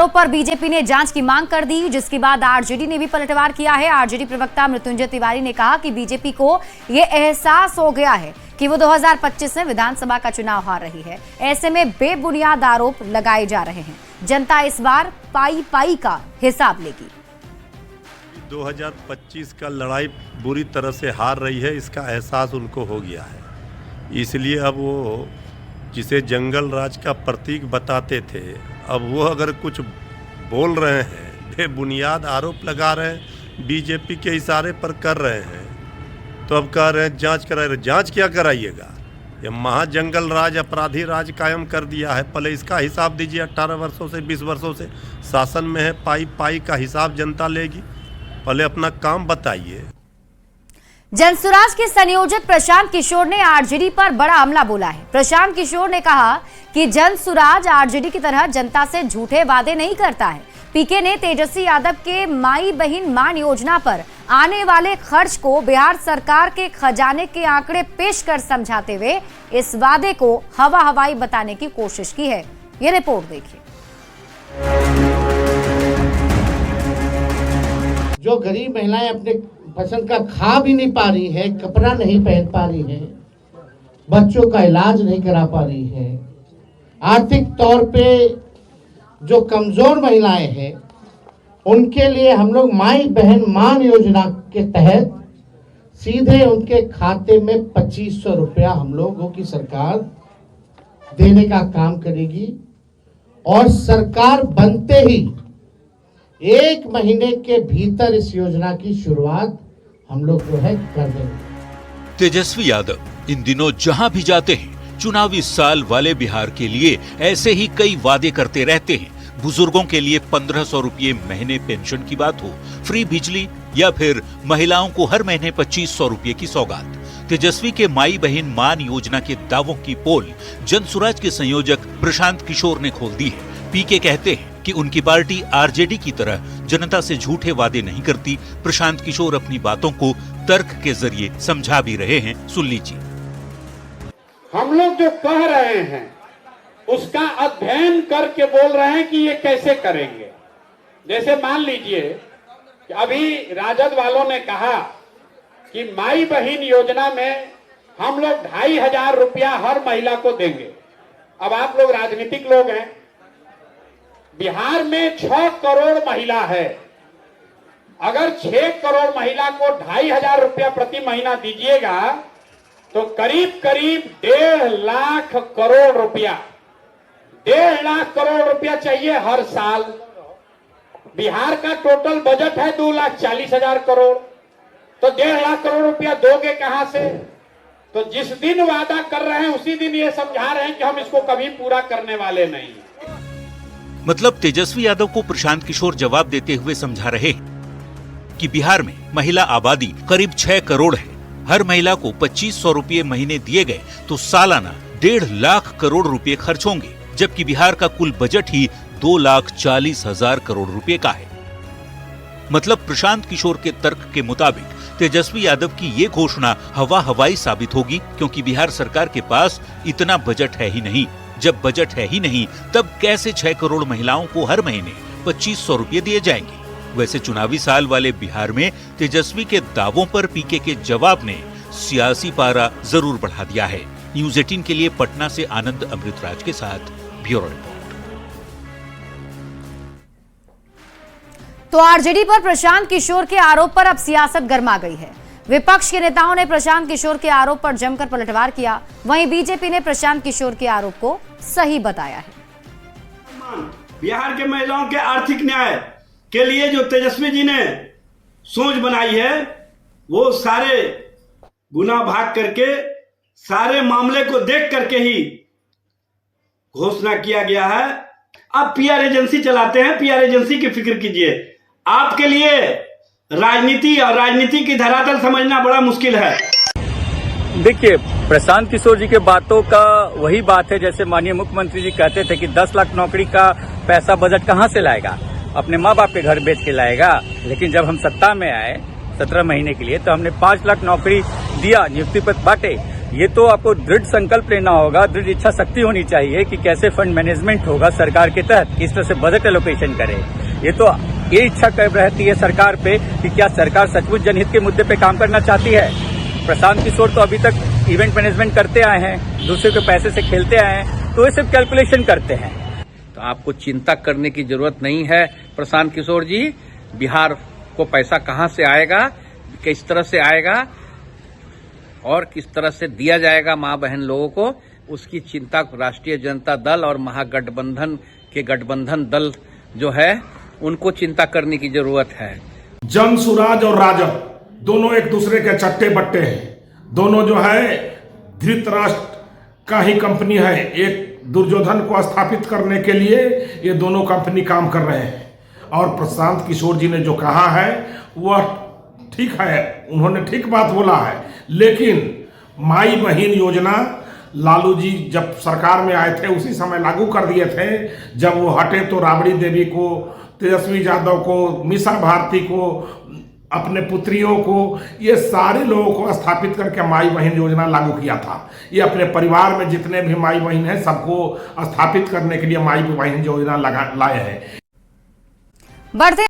आरोप पर बीजेपी ने जांच की मांग कर दी, जिसके बाद आरजेडी ने भी पलटवार किया है। आरजेडी प्रवक्ता मृत्युंजय तिवारी ने कहा कि बीजेपी को यह एहसास हो गया है कि वो 2025 में विधानसभा का चुनाव हार रही है। ऐसे में बेबुनियाद आरोप लगाए जा रहे हैं। जनता इस बार पाई पाई का हिसाब लेगी। 2025 का लड़ाई बुरी तरह से हार रही है, इसका एहसास उनको हो गया है। इसलिए अब वो जिसे जंगल राज का प्रतीक बताते थे, अब वो अगर कुछ बोल रहे हैं, बेबुनियाद आरोप लगा रहे हैं, बीजेपी के इशारे पर कर रहे हैं, तो अब कह रहे हैं जांच कराइए। जांच क्या कराइएगा? ये महाजंगल राज अपराधी राज कायम कर दिया है। पहले इसका हिसाब दीजिए। 18 वर्षों से 20 वर्षों से शासन में है, पाई पाई का हिसाब जनता लेगी। पहले अपना काम बताइए। जनसुराज के संयोजक प्रशांत किशोर ने आरजेडी पर बड़ा हमला बोला है। प्रशांत किशोर ने कहा कि जनसुराज आरजेडी की तरह जनता से झूठे वादे नहीं करता है। पीके ने तेजस्वी यादव के माई बहन मान योजना पर आने वाले खर्च को बिहार सरकार के खजाने के आंकड़े पेश कर समझाते हुए इस वादे को हवा हवाई बताने की कोशिश की है। ये रिपोर्ट देखिए। जो गरीब महिलाएं अपने पसंद का खा भी नहीं पा रही है, कपड़ा नहीं पहन पा रही है, बच्चों का इलाज नहीं करा पा रही है, आर्थिक तौर पे जो कमजोर महिलाएं हैं, उनके लिए हम लोग माई बहन मान योजना के तहत सीधे उनके खाते में 2500 रुपया हम लोगों की सरकार देने का काम करेगी। और सरकार बनते ही 1 महीने के भीतर इस योजना की शुरुआत हम लोग जो है कर देंगे। तेजस्वी यादव इन दिनों जहां भी जाते हैं, चुनावी साल वाले बिहार के लिए ऐसे ही कई वादे करते रहते हैं। बुजुर्गों के लिए 1500 रुपये महीने पेंशन की बात हो, फ्री बिजली या फिर महिलाओं को हर महीने 2500 रुपये की सौगात। तेजस्वी के माई बहन मान योजना के दावों की पोल जनसुराज के संयोजक प्रशांत किशोर ने खोल दी है। पीके कहते हैं कि उनकी पार्टी आरजेडी की तरह जनता से झूठे वादे नहीं करती। प्रशांत किशोर अपनी बातों को तर्क के जरिए समझा भी रहे हैं। सुन लीजिए। हम लोग जो कह रहे हैं उसका अध्ययन करके बोल रहे हैं कि ये कैसे करेंगे। जैसे मान लीजिए कि अभी राजद वालों ने कहा कि माई बहन योजना में हम लोग 2500 रुपया हर महिला को देंगे। अब आप लोग राजनीतिक लोग हैं, बिहार में 6 करोड़ महिला है। अगर 6 करोड़ महिला को 2500 रुपया प्रति महीना दीजिएगा तो करीब करीब 1.5 लाख करोड़ रुपया, 1.5 लाख करोड़ रुपया चाहिए हर साल। बिहार का टोटल बजट है 2,40,000 करोड़, तो 1.5 लाख करोड़ रुपया दोगे कहां से? तो जिस दिन वादा कर रहे हैं उसी दिन ये समझा रहे हैं कि हम इसको कभी पूरा करने वाले नहीं। मतलब तेजस्वी यादव को प्रशांत किशोर जवाब देते हुए समझा रहे हैं कि बिहार में महिला आबादी करीब 6 करोड़ है। हर महिला को 2500 रुपये महीने दिए गए तो सालाना 1.5 लाख करोड़ रुपए खर्च होंगे, जबकि बिहार का कुल बजट ही 2,40,000 करोड़ रुपए का है। मतलब प्रशांत किशोर के तर्क के मुताबिक तेजस्वी यादव की ये घोषणा हवा हवाई साबित होगी, क्योंकि बिहार सरकार के पास इतना बजट है ही नहीं। जब बजट है ही नहीं, तब कैसे 6 करोड़ महिलाओं को हर महीने 2500 रुपये दिए जाएंगे? वैसे चुनावी साल वाले बिहार में तेजस्वी के दावों पर पीके के जवाब ने सियासी पारा जरूर बढ़ा दिया है। न्यूज़ 18 के लिए पटना से आनंद अमृतराज के साथ ब्यूरो रिपोर्ट। तो आरजेडी पर प्रशांत किशोर के आरोप पर अब सियासत गर्मा गई है। विपक्ष के नेताओं ने प्रशांत किशोर के आरोप पर जमकर पलटवार किया। वहीं बीजेपी ने प्रशांत किशोर के आरोप को सही बताया है। बिहार के महिलाओं के आर्थिक न्याय के लिए जो तेजस्वी जी ने सोच बनाई है, वो सारे गुना भाग करके, सारे मामले को देख करके ही घोषणा किया गया है। अब पीआर एजेंसी चलाते हैं, पीआर एजेंसी की फिक्र कीजिए। आपके लिए राजनीति और राजनीति की धरातल समझना बड़ा मुश्किल है। देखिए, प्रशांत किशोर जी के बातों का वही बात है जैसे माननीय मुख्यमंत्री जी कहते थे कि 10 लाख नौकरी का पैसा बजट कहां से लाएगा? अपने माँ बाप के घर बेच के लाएगा। लेकिन जब हम सत्ता में आए 17 महीने के लिए, तो हमने 5 लाख नौकरी दिया, नियुक्ति पत्र बांटे। ये तो आपको दृढ़ संकल्प लेना होगा, दृढ़ इच्छा शक्ति होनी चाहिए कि कैसे फंड मैनेजमेंट होगा सरकार के तहत, किस तरह से बजट एलोकेशन करे। ये इच्छा कर रहती है सरकार पे कि क्या सरकार सचमुच जनहित के मुद्दे पे काम करना चाहती है। प्रशांत किशोर तो अभी तक इवेंट मैनेजमेंट करते आए हैं, दूसरे के पैसे से खेलते आए हैं, तो ये सिर्फ कैलकुलेशन करते हैं। तो आपको चिंता करने की जरूरत नहीं है प्रशांत किशोर जी। बिहार को पैसा कहां से आएगा, किस तरह से आएगा और किस तरह से दिया जाएगा मां बहन लोगों को, उसकी चिंता राष्ट्रीय जनता दल और महागठबंधन के गठबंधन दल जो है उनको चिंता करने की जरूरत है। जन सुराज और राजद दोनों एक दूसरे के चट्टे बट्टे हैं। दोनों जो है धृतराष्ट्र का ही कंपनी है। एक दुर्योधन को स्थापित करने के लिए ये दोनों कंपनी काम कर रहे हैं। और प्रशांत किशोर जी ने जो कहा है वह ठीक है, उन्होंने ठीक बात बोला है। लेकिन माई बहन योजना लालू जी जब सरकार में आए थे उसी समय लागू कर दिए थे। जब वो हटे तो राबड़ी देवी को, तेजस्वी यादव को, मीसा भारती को, अपने पुत्रियों को, ये सारे लोगों को स्थापित करके माई बहन योजना लागू किया था। ये अपने परिवार में जितने भी माई बहन हैं सबको स्थापित करने के लिए माई बहन योजना लाए हैं। बढ़ते